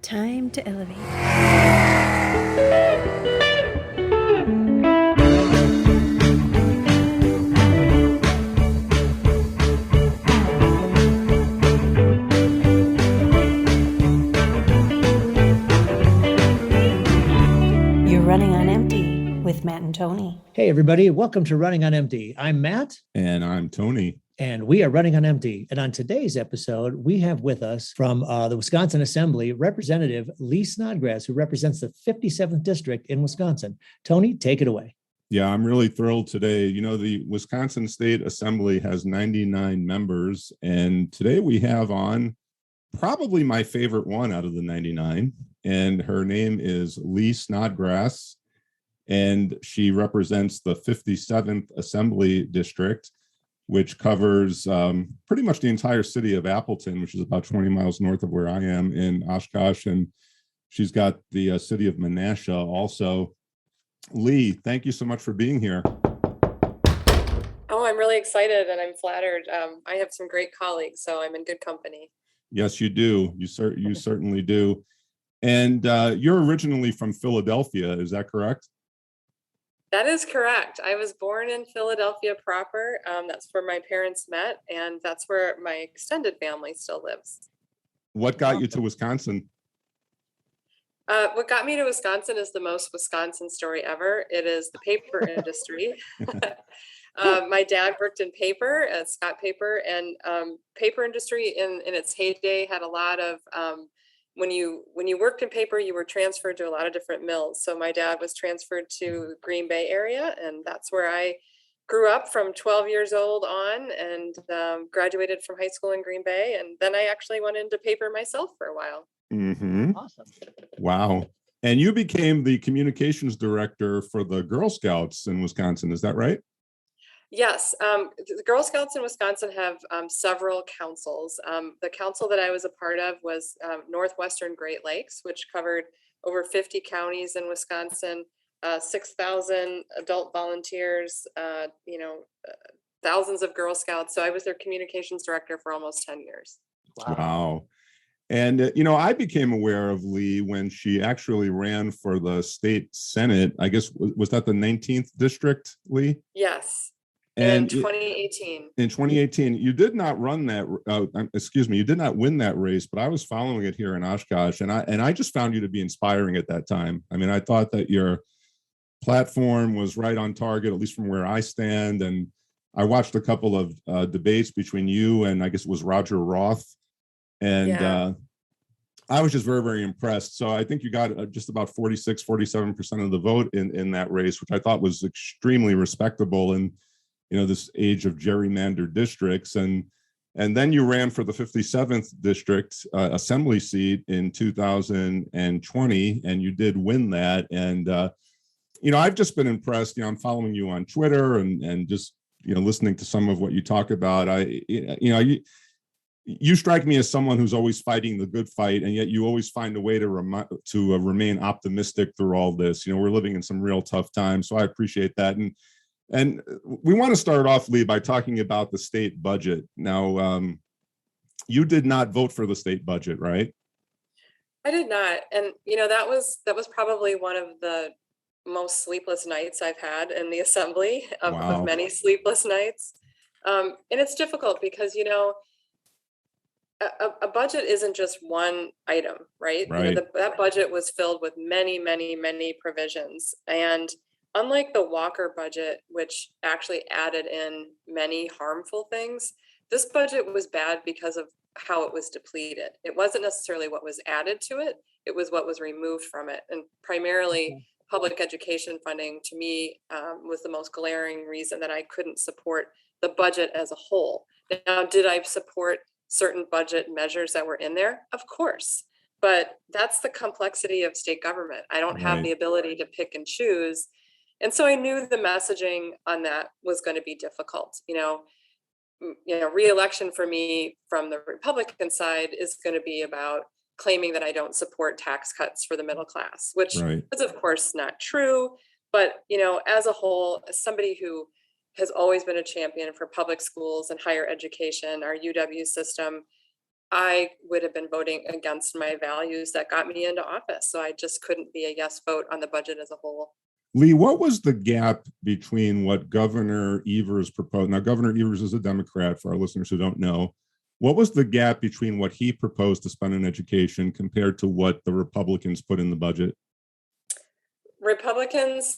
Time to elevate. You're running on empty with Matt and Tony. Hey, everybody. Welcome to Running on Empty. I'm Matt. And I'm Tony. And we are running on empty. And on today's episode, we have with us from the Wisconsin Assembly, Representative Lee Snodgrass, who represents the 57th District in Wisconsin. Tony, take it away. Yeah, I'm really thrilled today. You know, the Wisconsin State Assembly has 99 members, and today we have on probably my favorite one out of the 99, and her name is Lee Snodgrass, and she represents the 57th Assembly District, which covers pretty much the entire city of Appleton, which is about 20 miles north of where I am in Oshkosh. And she's got the city of Menasha also. Lee, thank you so much for being here. Oh, I'm really excited and I'm flattered. I have some great colleagues, so I'm in good company. Yes, you do. You certainly do. And you're originally from Philadelphia, is that correct? That is correct. I was born in Philadelphia proper. That's where my parents met, and that's where my extended family still lives. What got you to Wisconsin? What got me to Wisconsin is the most Wisconsin story ever. It is the paper industry. My dad worked in paper, Scott Paper, and paper industry in its heyday had a lot of when you worked in paper, you were transferred to a lot of different mills. So my dad was transferred to the Green Bay area, and that's where I grew up from 12 years old on, and graduated from high school in Green Bay. And then I actually went into paper myself for a while. Mm-hmm. Awesome. Wow. And you became the communications director for the Girl Scouts in Wisconsin. Is that right? Yes, the Girl Scouts in Wisconsin have several councils. The council that I was a part of was Northwestern Great Lakes, which covered over 50 counties in Wisconsin, 6,000 adult volunteers, thousands of Girl Scouts. So I was their communications director for almost 10 years. Wow. And, I became aware of Lee when she actually ran for the state Senate. I guess, was that the 19th district, Lee? Yes. And in 2018. In 2018, you did not run that. You did not win that race, but I was following it here in Oshkosh, and I just found you to be inspiring at that time. I mean, I thought that your platform was right on target, at least from where I stand. And I watched a couple of debates between you and I guess it was Roger Roth, and I was just very, very impressed. So I think you got just about 47% of the vote in that race, which I thought was extremely respectable. And this age of gerrymandered districts, and then you ran for the 57th district assembly seat in 2020, and you did win that. And I've just been impressed. I'm following you on Twitter and just listening to some of what you talk about. You strike me as someone who's always fighting the good fight, and yet you always find a way to remain optimistic through all this. We're living in some real tough times, so I appreciate that. And we want to start off, Lee, by talking about the state budget. Now, you did not vote for the state budget, right? I did not. And, that was probably one of the most sleepless nights I've had in the assembly of many sleepless nights. And it's difficult because, a budget isn't just one item, right? Right. That budget was filled with many, many, many provisions. And unlike the Walker budget, which actually added in many harmful things, this budget was bad because of how it was depleted. It wasn't necessarily what was added to it, it was what was removed from it. And primarily public education funding, to me, was the most glaring reason that I couldn't support the budget as a whole. Now, did I support certain budget measures that were in there? Of course. But that's the complexity of state government. I don't have the ability to pick and choose. And so I knew the messaging on that was going to be difficult. Re-election for me from the Republican side is going to be about claiming that I don't support tax cuts for the middle class, which is of course not true. But, as a whole, as somebody who has always been a champion for public schools and higher education, our UW system, I would have been voting against my values that got me into office. So I just couldn't be a yes vote on the budget as a whole. Lee, what was the gap between what Governor Evers proposed? Now, Governor Evers is a Democrat, for our listeners who don't know. What was the gap between what he proposed to spend on education compared to what the Republicans put in the budget? Republicans,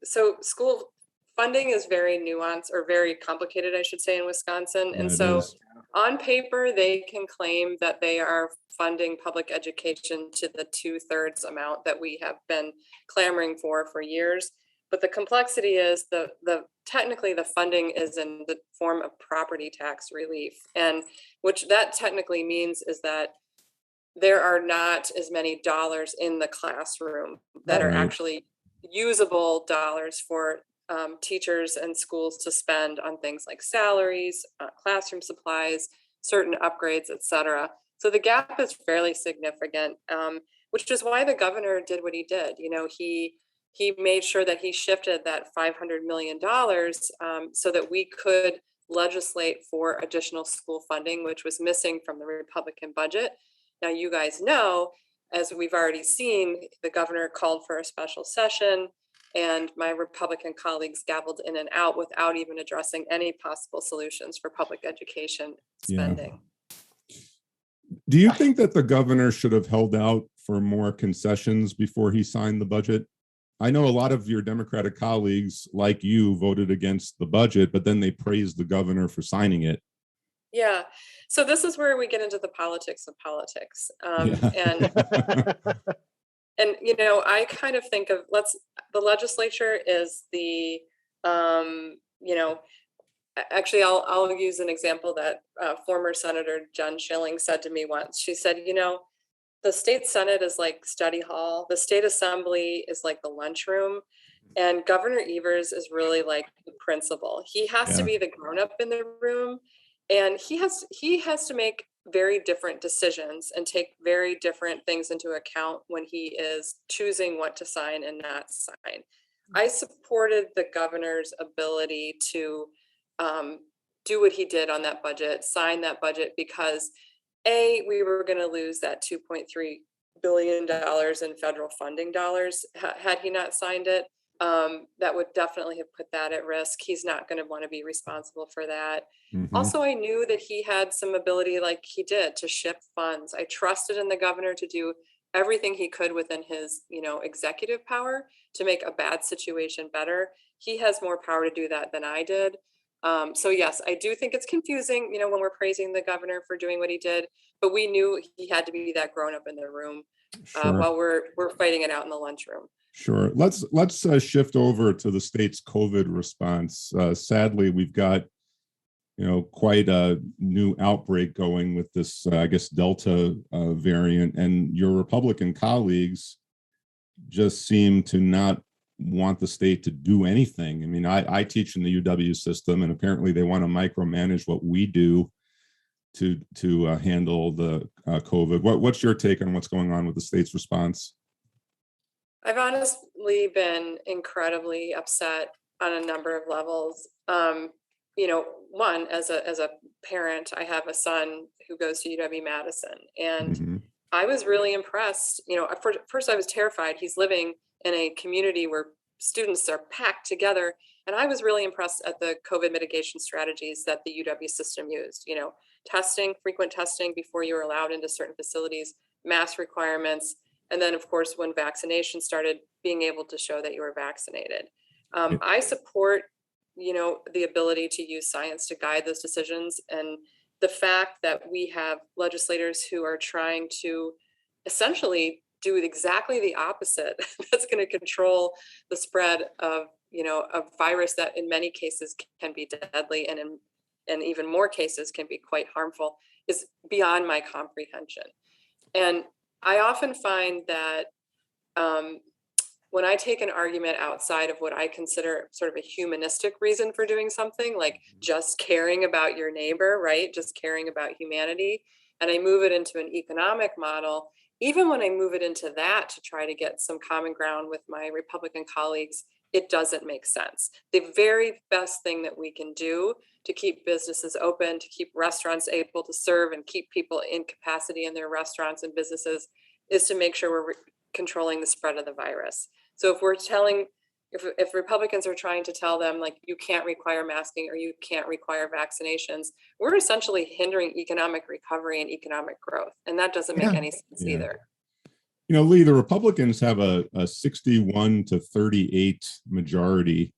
so school funding is very nuanced, or very complicated, I should say, in Wisconsin. Yeah, And it so is. on paper, they can claim that they are funding public education to the 2/3 amount that we have been clamoring for years. But the complexity is the technically the funding is in the form of property tax relief. And which that technically means is that there are not as many dollars in the classroom that are Right. actually usable dollars for teachers and schools to spend on things like salaries, classroom supplies, certain upgrades, etc. So the gap is fairly significant, which is why the governor did what he did. You know, he made sure that he shifted that $500 million so that we could legislate for additional school funding, which was missing from the Republican budget. Now, you guys know, as we've already seen, the governor called for a special session, and my Republican colleagues gabbled in and out without even addressing any possible solutions for public education spending. Do you think that the governor should have held out for more concessions before he signed the budget? I know a lot of your Democratic colleagues, like you, voted against the budget, but then they praised the governor for signing it. Yeah. So this is where we get into the politics of politics. And you know, I kind of think of the legislature is the you know, actually I'll use an example that former Senator Jen Schilling said to me once. She said, you know, the state Senate is like study hall, the state assembly is like the lunchroom, and Governor Evers is really like the principal. He has to be the grown-up in the room, and he has to make very different decisions and take very different things into account when he is choosing what to sign and not sign. I supported the governor's ability to do what he did on that budget, sign that budget, because we were going to lose that $2.3 billion in federal funding dollars had he not signed it. That would definitely have put that at risk. He's not going to want to be responsible for that. Mm-hmm. Also, I knew that he had some ability, like he did, to shift funds. I trusted in the governor to do everything he could within his, you know, executive power to make a bad situation better. He has more power to do that than I did. So yes, I do think it's confusing, you know, when we're praising the governor for doing what he did, but we knew he had to be that grown up in the room while we're fighting it out in the lunchroom. Sure. Let's shift over to the state's COVID response. Sadly, we've got, you know, quite a new outbreak going with this, I guess, Delta variant, and your Republican colleagues just seem to not want the state to do anything. I mean, I teach in the UW system, and apparently they want to micromanage what we do to handle the COVID. What's your take on what's going on with the state's response? I've honestly been incredibly upset on a number of levels. You know, one, as a parent, I have a son who goes to UW-Madison, and I was really impressed. You know, first I was terrified. He's living in a community where students are packed together, and I was really impressed at the COVID mitigation strategies that the UW system used. You know, testing, frequent testing before you were allowed into certain facilities, mask requirements, and then, of course, when vaccination started, being able to show that you were vaccinated. I support, you know, the ability to use science to guide those decisions, and the fact that we have legislators who are trying to essentially do exactly the opposite that's going to control the spread of, you know, a virus that in many cases can be deadly, and in even more cases can be quite harmful, is beyond my comprehension. And I often find that when I take an argument outside of what I consider sort of a humanistic reason for doing something, like just caring about your neighbor, right? Just caring about humanity, and I move it into an economic model, even when I move it into that to try to get some common ground with my Republican colleagues, it doesn't make sense. The very best thing that we can do to keep businesses open, to keep restaurants able to serve and keep people in capacity in their restaurants and businesses is to make sure we're controlling the spread of the virus. So if we're telling, if Republicans are trying to tell them, like, you can't require masking or you can't require vaccinations, we're essentially hindering economic recovery and economic growth. And that doesn't make any sense either. You know, Lee, the Republicans have a 61 to 38 majority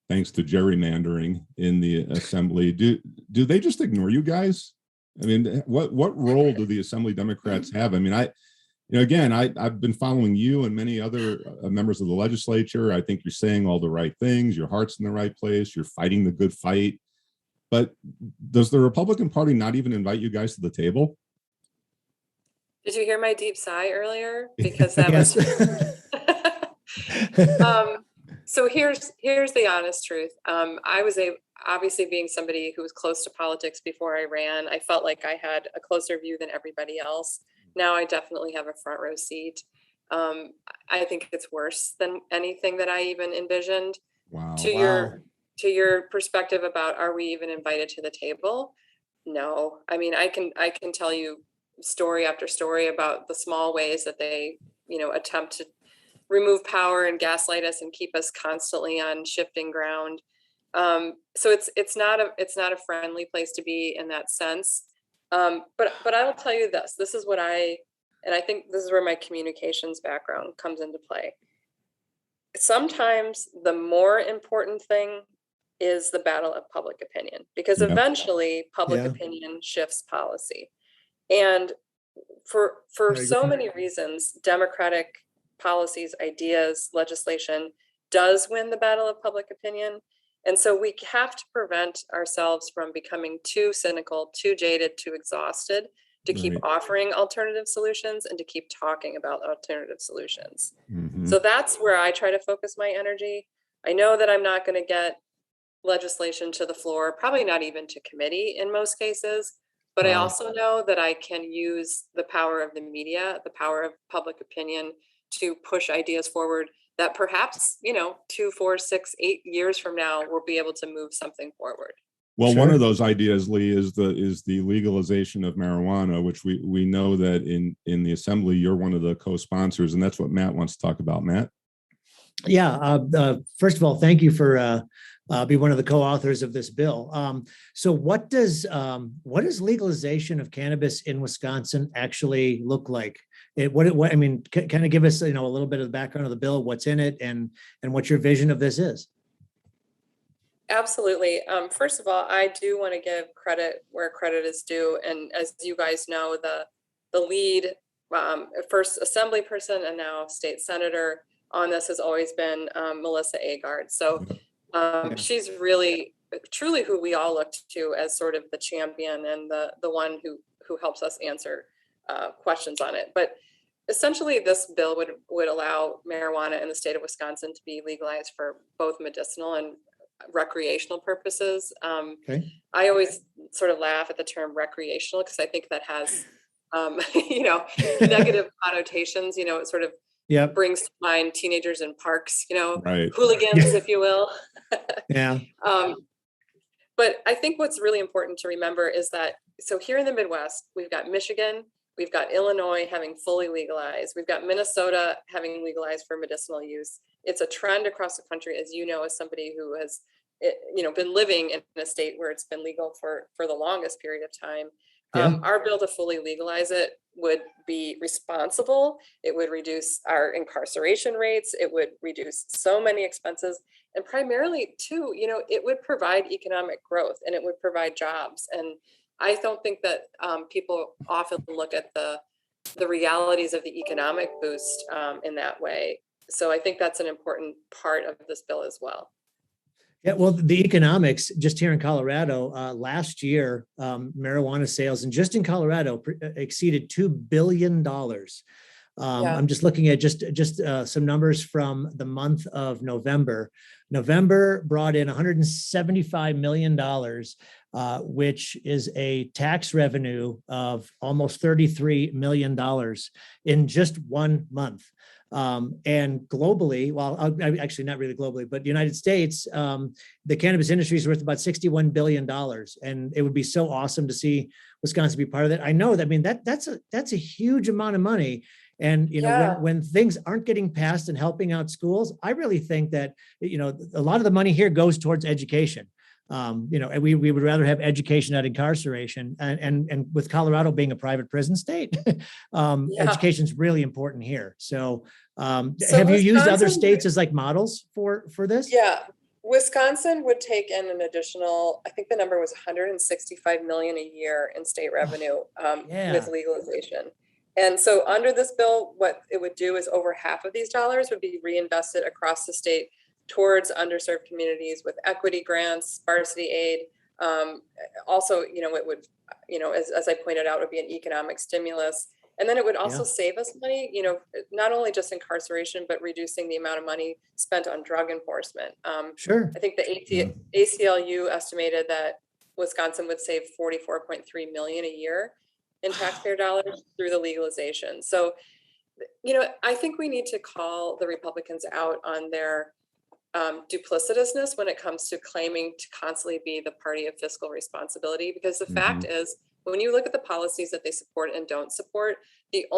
thanks to gerrymandering in the assembly. Do they just ignore you guys? I mean, what role do the Assembly Democrats have? I mean, I've been following you and many other members of the legislature. I think you're saying all the right things. Your heart's in the right place. You're fighting the good fight. But does the Republican Party not even invite you guys to the table? Did you hear my deep sigh earlier? Because that was. So here's the honest truth. I was obviously, being somebody who was close to politics before I ran, I felt like I had a closer view than everybody else. Now I definitely have a front row seat. I think it's worse than anything that I even envisioned. Wow. To your perspective about, are we even invited to the table? No. I mean, I can tell you story after story about the small ways that they, attempt to remove power and gaslight us and keep us constantly on shifting ground. So it's not a friendly place to be in that sense. But I will tell you this. This is what I think this is where my communications background comes into play. Sometimes the more important thing is the battle of public opinion, because eventually public opinion shifts policy. And for so many reasons, Democratic policies, ideas, legislation does win the battle of public opinion. And so we have to prevent ourselves from becoming too cynical, too jaded, too exhausted to keep offering alternative solutions and to keep talking about alternative solutions. So that's where I try to focus my energy. I know that I'm not going to get legislation to the floor, probably not even to committee in most cases, but I also know that I can use the power of the media, the power of public opinion to push ideas forward that perhaps, 2, 4, 6, 8 years from now, we'll be able to move something forward. Well, one of those ideas, Lee, is the legalization of marijuana, which we know that in the assembly, you're one of the co-sponsors, and that's what Matt wants to talk about. Matt? Yeah. First of all, thank you for being one of the co-authors of this bill. So what does legalization of cannabis in Wisconsin actually look like? What I mean, kind of give us, a little bit of the background of the bill, what's in it, and what your vision of this is. Absolutely. First of all, I do want to give credit where credit is due. And as you guys know, the lead first assembly person and now state senator on this has always been Melissa Agard. So she's really, truly who we all look to as sort of the champion and the one who helps us answer questions on it. But essentially, this bill would allow marijuana in the state of Wisconsin to be legalized for both medicinal and recreational purposes. I always sort of laugh at the term recreational because I think that has, negative connotations. It sort of brings to mind teenagers in parks, hooligans, if you will. But I think what's really important to remember is that, so here in the Midwest, we've got Michigan, we've got Illinois having fully legalized, we've got Minnesota having legalized for medicinal use. It's a trend across the country, as you know, as somebody who has, been living in a state where it's been legal for the longest period of time. Our bill to fully legalize it would be responsible. It would reduce our incarceration rates. It would reduce so many expenses. And primarily, too, it would provide economic growth and it would provide jobs. And I don't think that people often look at the realities of the economic boost in that way. So I think that's an important part of this bill as well. Yeah, well, the economics just here in Colorado, last year, marijuana sales, and just in Colorado, exceeded $2 billion. I'm just looking at just some numbers from the month of November. November brought in $175 million, which is a tax revenue of almost $33 million in just 1 month. And globally, well, actually not really globally, but the United States, the cannabis industry is worth about $61 billion. And it would be so awesome to see Wisconsin be part of that. I know that, I mean, that's a huge amount of money. And, when things aren't getting passed and helping out schools, I really think that, a lot of the money here goes towards education. And we would rather have education than incarceration. And with Colorado being a private prison state, education is really important here. So, have you used other states as like models for this? Yeah. Wisconsin would take in an additional, I think the number was 165 million a year in state revenue with legalization. And so under this bill, what it would do is over half of these dollars would be reinvested across the state towards underserved communities with equity grants, sparsity aid. Also, it would, as I pointed out, it would be an economic stimulus. And then it would also save us money, not only just incarceration, but reducing the amount of money spent on drug enforcement. Sure. I think the ACLU estimated that Wisconsin would save 44.3 million a year in taxpayer dollars through the legalization. So, I think we need to call the Republicans out on their duplicitousness when it comes to claiming to constantly be the party of fiscal responsibility, because the fact is, when you look at the policies that they support and don't support, it's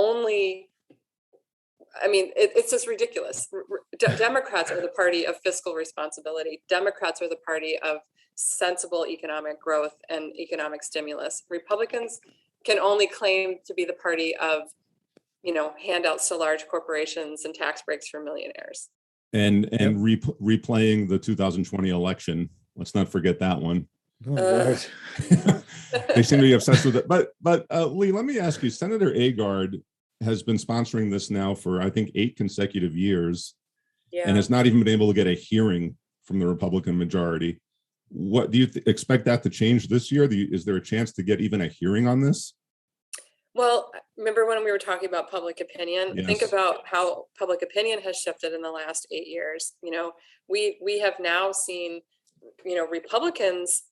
just ridiculous. Democrats are the party of fiscal responsibility. Democrats are the party of sensible economic growth and economic stimulus. Republicans can only claim to be the party of, handouts to large corporations and tax breaks for millionaires. And replaying the 2020 election. Let's not forget that one. They seem to be obsessed with it. But Lee, let me ask you, Senator Agard has been sponsoring this now for, I think, 8 consecutive years and has not even been able to get a hearing from the Republican majority. What do you expect that to change this year? Is there a chance to get even a hearing on this? Well, remember when we were talking about public opinion? Yes. Think about how public opinion has shifted in the last 8 years. We have now seen, Republicans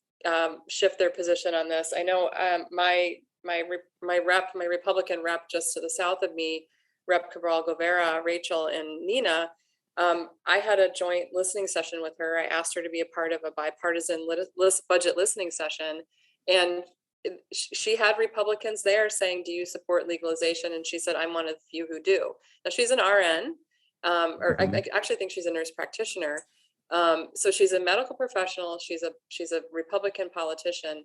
shift their position on this. I know my Republican rep just to the south of me, Rep Cabral Guevara, Rachel and Nina. I had a joint listening session with her. I asked her to be a part of a bipartisan budget listening session, and she had Republicans there saying, "Do you support legalization?" And she said, "I'm one of the few who do." Now she's an RN, or I actually think she's a nurse practitioner. So she's a medical professional. She's a Republican politician.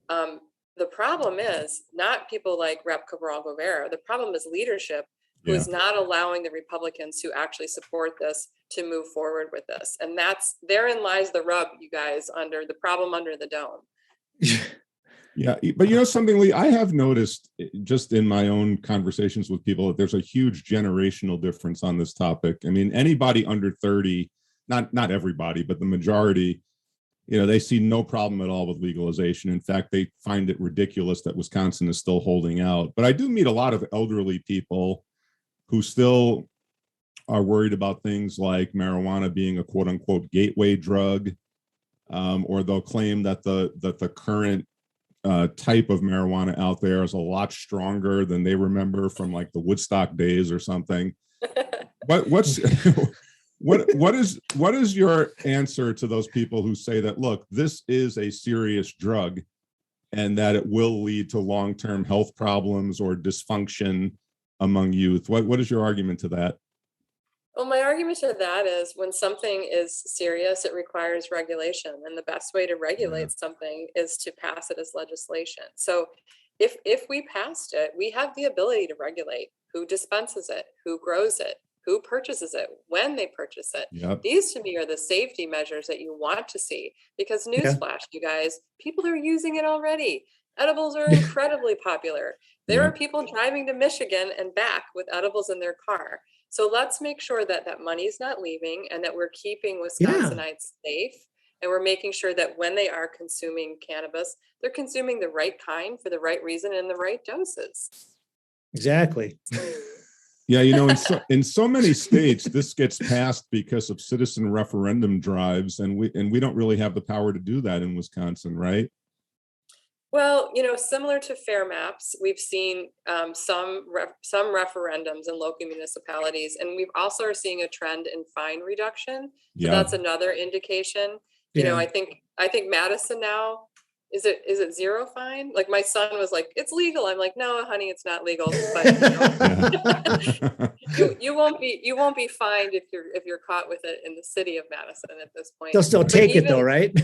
The problem is not people like Rep Cabral Guevara. The problem is leadership who is not allowing the Republicans who actually support this to move forward with this. And therein lies the rub, you guys, under the problem under the dome. Yeah, but something, Lee, I have noticed just in my own conversations with people that there's a huge generational difference on this topic. I mean, anybody under 30, not everybody, but the majority, they see no problem at all with legalization. In fact, they find it ridiculous that Wisconsin is still holding out. But I do meet a lot of elderly people who still are worried about things like marijuana being a quote unquote gateway drug, or they'll claim that the current type of marijuana out there is a lot stronger than they remember from like the Woodstock days or something. What is your answer to those people who say that, look, this is a serious drug and that it will lead to long-term health problems or dysfunction among youth? What is your argument to that? Well, my argument to that is when something is serious, it requires regulation. And the best way to regulate something is to pass it as legislation. So if we passed it, we have the ability to regulate who dispenses it, who grows it, who purchases it, when they purchase it. Yep. These to me are the safety measures that you want to see, because newsflash, you guys, people are using it already. Edibles are incredibly popular. There are people driving to Michigan and back with edibles in their car. So let's make sure that that money is not leaving and that we're keeping Wisconsinites safe. And we're making sure that when they are consuming cannabis, they're consuming the right kind for the right reason and the right doses. Exactly. Yeah, in so many states, this gets passed because of citizen referendum drives, and we don't really have the power to do that in Wisconsin, right? Well, similar to fair maps, we've seen some referendums in local municipalities, and we've also are seeing a trend in fine reduction. So Yeah. that's another indication. Yeah. I think Madison now, is it zero fine? Like my son was like, it's legal. I'm like, no, honey, it's not legal. But you won't be fined if you're caught with it in the city of Madison at this point. They'll still take it though, right?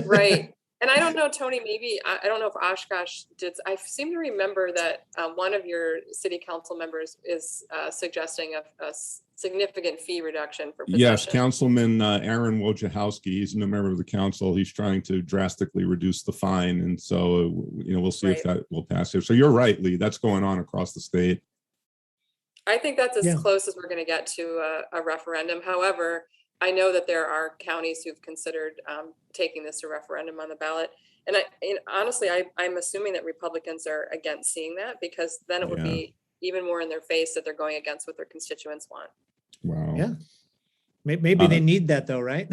Right. And I don't know, Tony, maybe, I don't know if Oshkosh did. I seem to remember that one of your city council members is suggesting a significant fee reduction for possession. Yes, Councilman Aaron Wojciechowski, he's a member of the council. He's trying to drastically reduce the fine. And so, we'll see if that will pass here. So you're right, Lee, that's going on across the state. I think that's as close as we're going to get to a referendum. However, I know that there are counties who've considered taking this to referendum on the ballot. And honestly, I'm assuming that Republicans are against seeing that, because then it would be even more in their face that they're going against what their constituents want. Wow. Yeah. Maybe they need that though, right?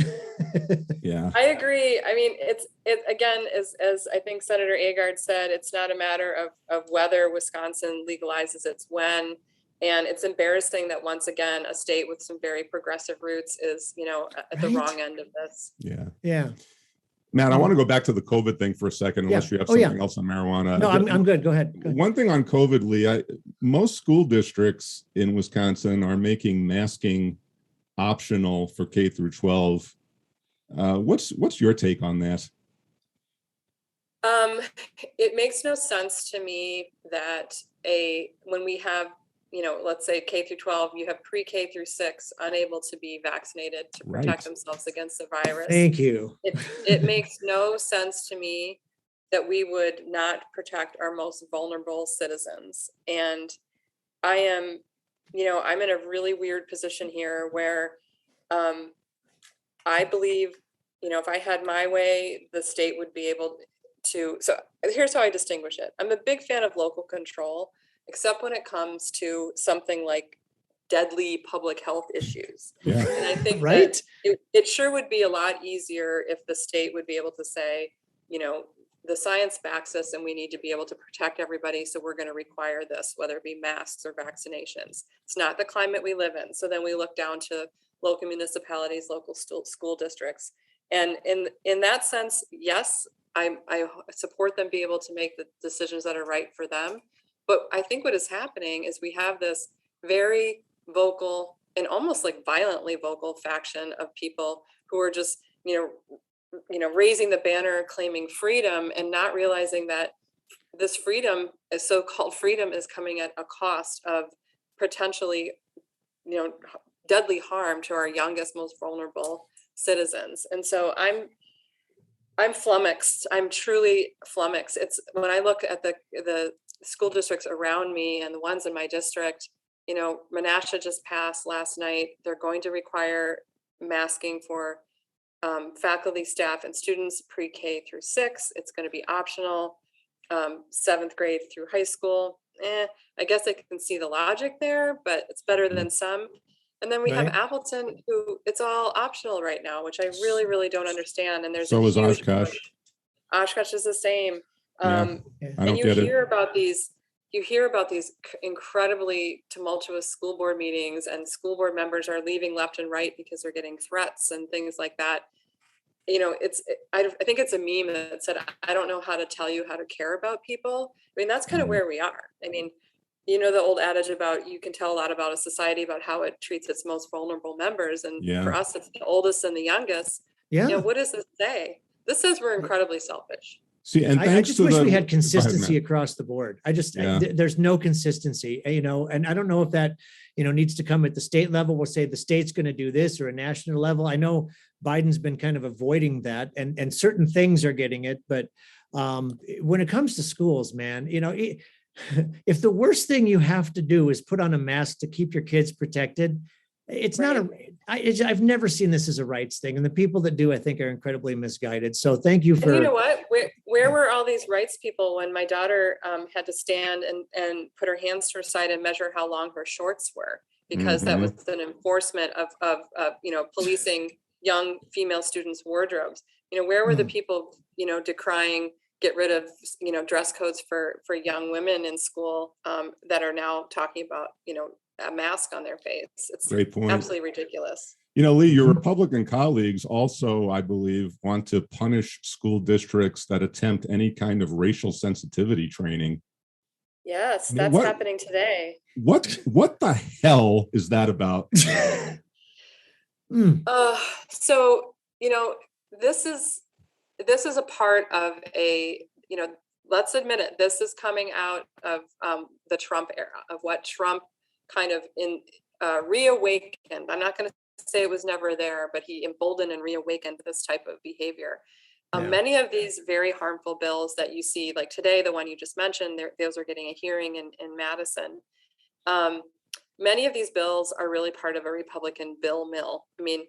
Yeah. I agree. I mean, it again, as I think Senator Agard said, it's not a matter of whether Wisconsin legalizes, it's when. And it's embarrassing that once again, a state with some very progressive roots is, at the wrong end of this. Yeah. Yeah. Matt, I want to go back to the COVID thing for a second, unless you have something else on marijuana. No, I'm good. Go ahead. One thing on COVID, Lee, most school districts in Wisconsin are making masking optional for K through 12. What's your take on that? It makes no sense to me that when we have, let's say K through 12, you have pre-K through 6 unable to be vaccinated to protect themselves against the virus. Thank you. It makes no sense to me that we would not protect our most vulnerable citizens. And I am, I'm in a really weird position here where I believe, if I had my way, the state would be able to. So here's how I distinguish it. I'm a big fan of local control, except when it comes to something like deadly public health issues. Yeah. And I think Right? that it sure would be a lot easier if the state would be able to say, the science backs us and we need to be able to protect everybody. So we're going to require this, whether it be masks or vaccinations. It's not the climate we live in. So then we look down to local municipalities, local school districts. And in that sense, yes, I support them be able to make the decisions that are right for them. But I think what is happening is we have this very vocal and almost like violently vocal faction of people who are just, raising the banner, claiming freedom, and not realizing that this freedom, so-called freedom, is coming at a cost of potentially, deadly harm to our youngest, most vulnerable citizens. And so I'm flummoxed. I'm truly flummoxed. It's when I look at the school districts around me and the ones in my district, Menasha just passed last night. They're going to require masking for faculty, staff, and students pre-K through 6. It's going to be optional, 7th grade through high school. I guess I can see the logic there, but it's better than some. And then we have Appleton, who it's all optional right now, which I really, really don't understand. And there's so is huge Oshkosh. push. Oshkosh is the same. I don't You get hear about these incredibly tumultuous school board meetings, and school board members are leaving left and right because they're getting threats and things like that. I think it's a meme that said, I don't know how to tell you how to care about people. I mean, that's kind of where we are. I mean, the old adage about you can tell a lot about a society about how it treats its most vulnerable members. And for us, it's the oldest and the youngest. Yeah. What does this say? This says we're incredibly selfish. See, and I just wish we had consistency across the board. There's no consistency, and I don't know if that, needs to come at the state level. We'll say the state's going to do this, or a national level. I know Biden's been kind of avoiding that, and certain things are getting it. But when it comes to schools, man, if the worst thing you have to do is put on a mask to keep your kids protected, it's not I've never seen this as a rights thing. And the people that do, I think, are incredibly misguided. So thank you for. And you know what? Where were all these rights people when my daughter had to stand and put her hands to her side and measure how long her shorts were? Because that was an enforcement of policing young female students' wardrobes. Where were the people, decrying get rid of, dress codes for young women in school that are now talking about, a mask on their face. It's Great point. absolutely ridiculous. Lee, your Republican colleagues also, I believe, want to punish school districts that attempt any kind of racial sensitivity training. Yes, that's happening today. What the hell is that about? So, this is a part of a, let's admit it, this is coming out of the Trump era, of what Trump kind of reawakened. I'm not going to say it was never there, but he emboldened and reawakened this type of behavior. Many of these very harmful bills that you see, like today, the one you just mentioned, those are getting a hearing in Madison. Many of these bills are really part of a Republican bill mill. I mean,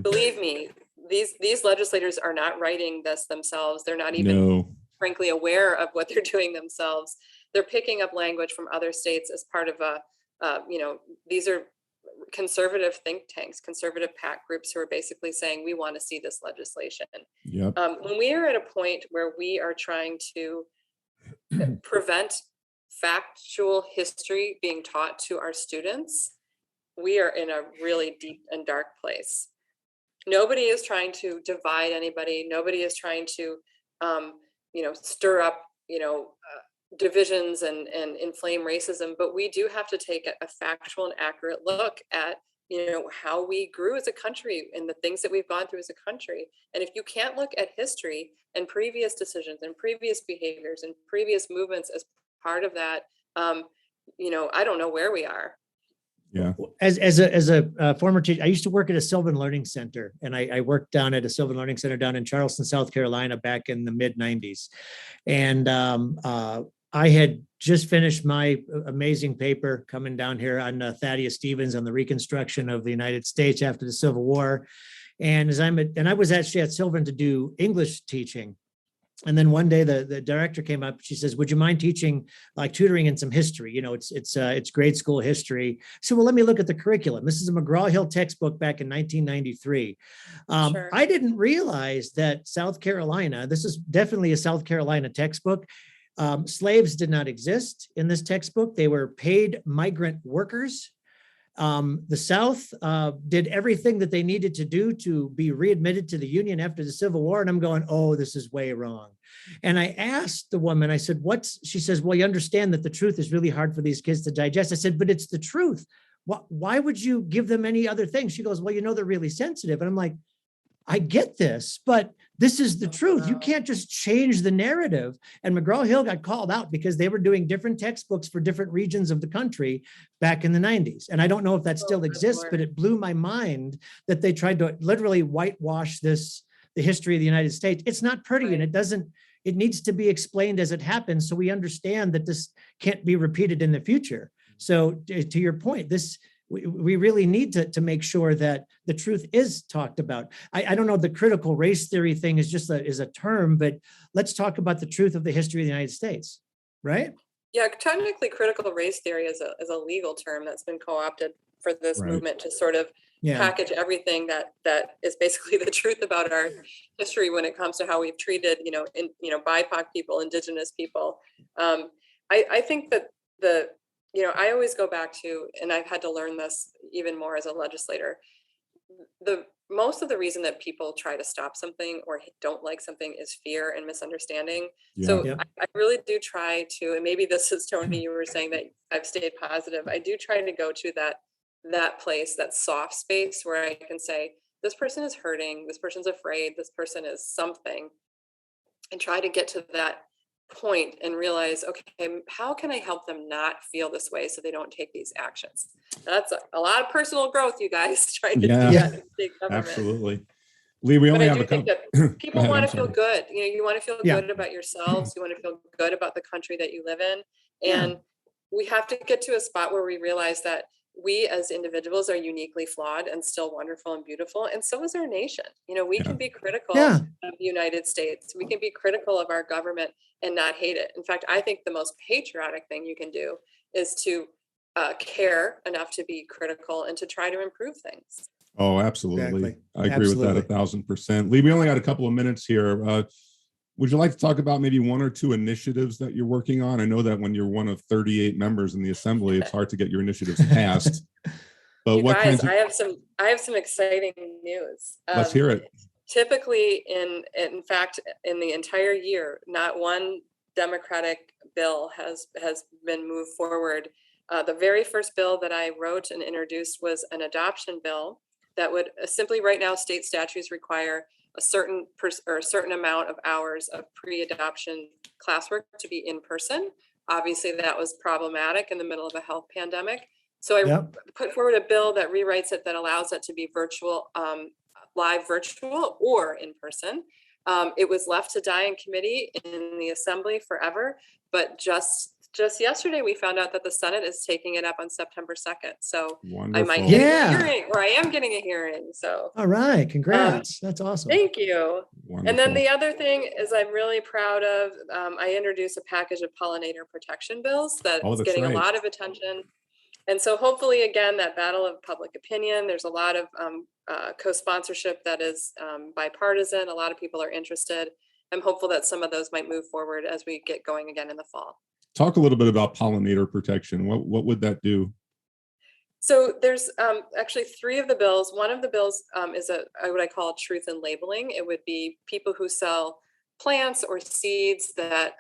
believe me, these legislators are not writing this themselves. They're not even, frankly, aware of what they're doing themselves. They're picking up language from other states as part of these are conservative think tanks, conservative PAC groups who are basically saying, we want to see this legislation. Yep. When we are at a point where we are trying to prevent factual history being taught to our students, we are in a really deep and dark place. Nobody is trying to divide anybody. Nobody is trying to, stir up, divisions and inflame racism. But we do have to take a factual and accurate look at, how we grew as a country and the things that we've gone through as a country. And if you can't look at history and previous decisions and previous behaviors and previous movements as part of that, I don't know where we are. Yeah. As a former teacher, I used to work at a Sylvan Learning Center, and I worked down at a Sylvan Learning Center down in Charleston, South Carolina, back in the mid '90s. And I had just finished my amazing paper coming down here on Thaddeus Stevens on the reconstruction of the United States after the Civil War. And I was actually at Sylvan to do English teaching. And then one day the director came up, she says, would you mind teaching, like tutoring in some history? It's grade school history. So, well, let me look at the curriculum. This is a McGraw-Hill textbook back in 1993. Sure. I didn't realize that South Carolina, this is definitely a South Carolina textbook. Slaves did not exist in this textbook. They were paid migrant workers. The South did everything that they needed to do to be readmitted to the Union after the Civil War. And I'm going, oh, this is way wrong. And I asked the woman, I said, she says, well, you understand that the truth is really hard for these kids to digest. I said, but it's the truth. Why would you give them any other thing? She goes, well, they're really sensitive. And I'm like, I get this, but this is the truth. You can't just change the narrative. And McGraw-Hill got called out because they were doing different textbooks for different regions of the country back in the 90s. And I don't know if that still exists, but it blew my mind that they tried to literally whitewash the history of the United States. It's not pretty, and it needs to be explained as it happens so we understand that this can't be repeated in the future. So to your point, we really need to make sure that the truth is talked about. I don't know, the critical race theory thing is just a term, but let's talk about the truth of the history of the United States, right? Yeah, technically critical race theory is a legal term that's been co-opted for this movement to sort of package everything that is basically the truth about our history when it comes to how we've treated, BIPOC people, Indigenous people. I think that I always go back to, and I've had to learn this even more as a legislator, most of the reason that people try to stop something or don't like something is fear and misunderstanding. Yeah. So I really do try to, and maybe this is, Tony, you were saying that I've stayed positive. I do try to go to that place, that soft space where I can say, this person is hurting, this person's afraid, this person is something, and try to get to that point and realize, okay, how can I help them not feel this way so they don't take these actions? That's a lot of personal growth, you guys, trying to do that in big government. Absolutely. Lee, we only have a couple. People want to feel good. You want to feel good about yourselves. You want to feel good about the country that you live in. And we have to get to a spot where we realize that we as individuals are uniquely flawed and still wonderful and beautiful. And so is our nation. We can be critical of the United States. We can be critical of our government and not hate it. In fact, I think the most patriotic thing you can do is to care enough to be critical and to try to improve things. Oh, absolutely. Exactly. I agree with that 1,000%. Lee, we only got a couple of minutes here. Would you like to talk about maybe one or two initiatives that you're working on? I know that when you're one of 38 members in the assembly, it's hard to get your initiatives passed. But You what guys, kinds of, I have some exciting news. let's hear it. Typically, in fact, in the entire year, not one Democratic bill has been moved forward. The very first bill that I wrote and introduced was an adoption bill that would simply, right now, state statutes require a certain amount of hours of pre-adoption classwork to be in person. Obviously, that was problematic in the middle of a health pandemic. So I put forward a bill that rewrites it, that allows it to be virtual, live virtual or in person. It was left to die in committee in the assembly forever, but just yesterday we found out that the Senate is taking it up on September 2nd. So Wonderful. I might get a hearing, or I am getting a hearing. So all right, congrats. That's awesome. Thank you. Wonderful. And then the other thing is I'm really proud of, I introduced a package of pollinator protection bills that's getting a lot of attention. And so hopefully, again, that battle of public opinion, there's a lot of co-sponsorship that is bipartisan. A lot of people are interested. I'm hopeful that some of those might move forward as we get going again in the fall. Talk a little bit about pollinator protection. What would that do? So there's actually three of the bills. One of the bills is what I call truth in labeling. It would be people who sell plants or seeds that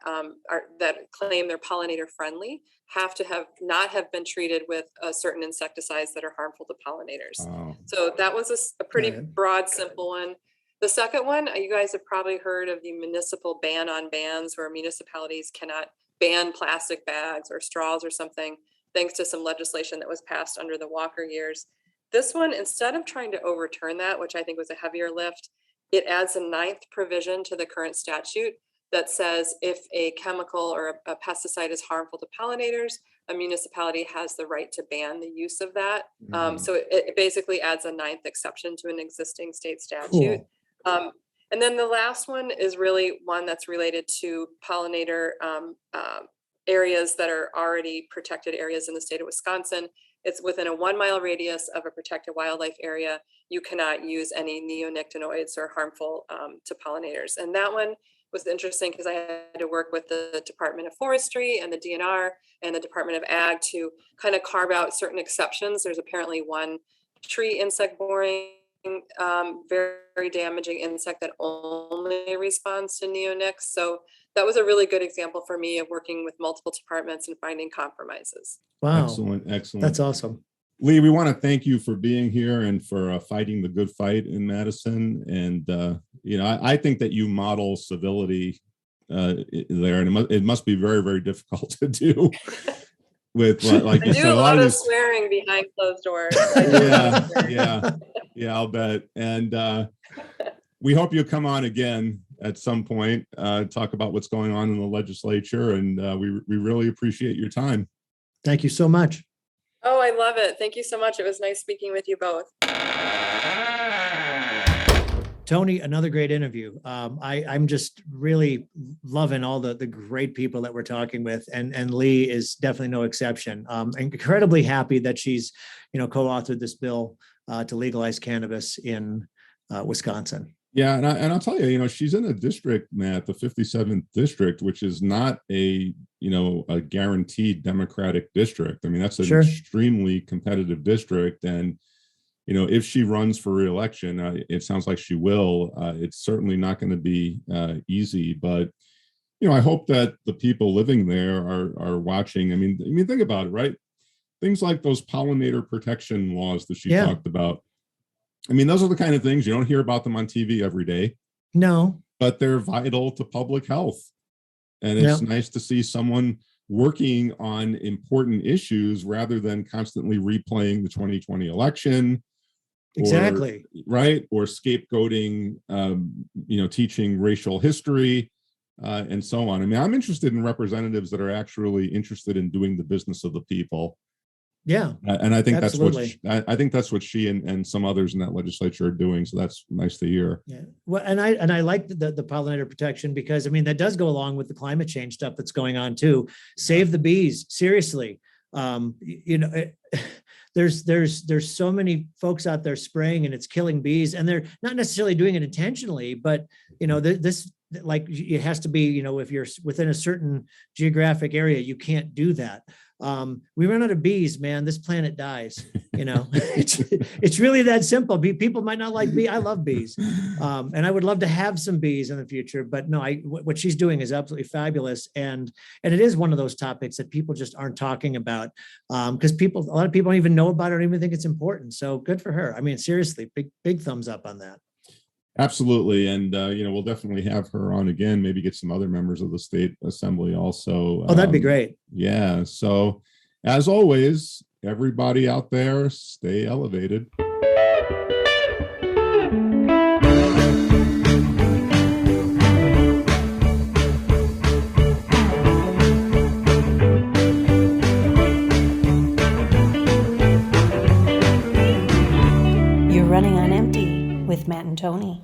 claim they're pollinator friendly have to not have been treated with certain insecticides that are harmful to pollinators. Oh. So that was a pretty broad, simple one. The second one, you guys have probably heard of the municipal ban on bans, where municipalities cannot ban plastic bags or straws or something, thanks to some legislation that was passed under the Walker years. This one, instead of trying to overturn that, which I think was a heavier lift, it adds a 9th provision to the current statute that says if a chemical or a pesticide is harmful to pollinators, a municipality has the right to ban the use of that. So it basically adds a 9th exception to an existing state statute. Cool. And then the last one is really one that's related to pollinator areas that are already protected areas in the state of Wisconsin. It's within a 1 mile radius of a protected wildlife area. You cannot use any neonicotinoids or harmful to pollinators. And that one was interesting because I had to work with the Department of Forestry and the DNR and the Department of Ag to kind of carve out certain exceptions. There's apparently one tree insect boring, very, very damaging insect that only responds to neonics. So that was a really good example for me of working with multiple departments and finding compromises. Wow. Excellent. Excellent. That's awesome. Lee, we want to thank you for being here and for fighting the good fight in Madison. And, I think that you model civility there, and it must be very, very difficult to do. With like I do a lot of swearing behind closed doors. Yeah, I'll bet. And we hope you'll come on again at some point, talk about what's going on in the legislature. And we really appreciate your time. Thank you so much. Oh, I love it. Thank you so much. It was nice speaking with you both. Tony, another great interview. I'm just really loving all the great people that we're talking with, and Lee is definitely no exception. Incredibly happy that she's, co-authored this bill to legalize cannabis in Wisconsin. Yeah, and I'll tell you, she's in a district, Matt, the 57th district, which is not a guaranteed Democratic district. I mean, that's an extremely competitive district, and if she runs for re-election, it sounds like she will. It's certainly not going to be easy, but I hope that the people living there are watching. I mean, think about it, right? Things like those pollinator protection laws that she talked about. I mean, those are the kind of things you don't hear about them on TV every day. No, but they're vital to public health, and it's nice to see someone working on important issues rather than constantly replaying the 2020 election. Exactly. Or scapegoating, teaching racial history and so on. I mean, I'm interested in representatives that are actually interested in doing the business of the people. Yeah. And I think that's what she and some others in that legislature are doing. So that's nice to hear. Yeah. Well, and I like the pollinator protection because that does go along with the climate change stuff that's going on too. Save the bees. Seriously. There's so many folks out there spraying and it's killing bees, and they're not necessarily doing it intentionally, but this like it has to be, if you're within a certain geographic area, you can't do that. We run out of bees, man, this planet dies. It's really that simple. People might not like bees. I love bees. And I would love to have some bees in the future, but no, what she's doing is absolutely fabulous. And it is one of those topics that people just aren't talking about, because a lot of people don't even know about it or even think it's important. So good for her. I mean, seriously, big thumbs up on that. Absolutely. And, we'll definitely have her on again, maybe get some other members of the state assembly also. Oh, that'd be great. Yeah. So as always, everybody out there, stay elevated. You're running on empty with Matt and Tony.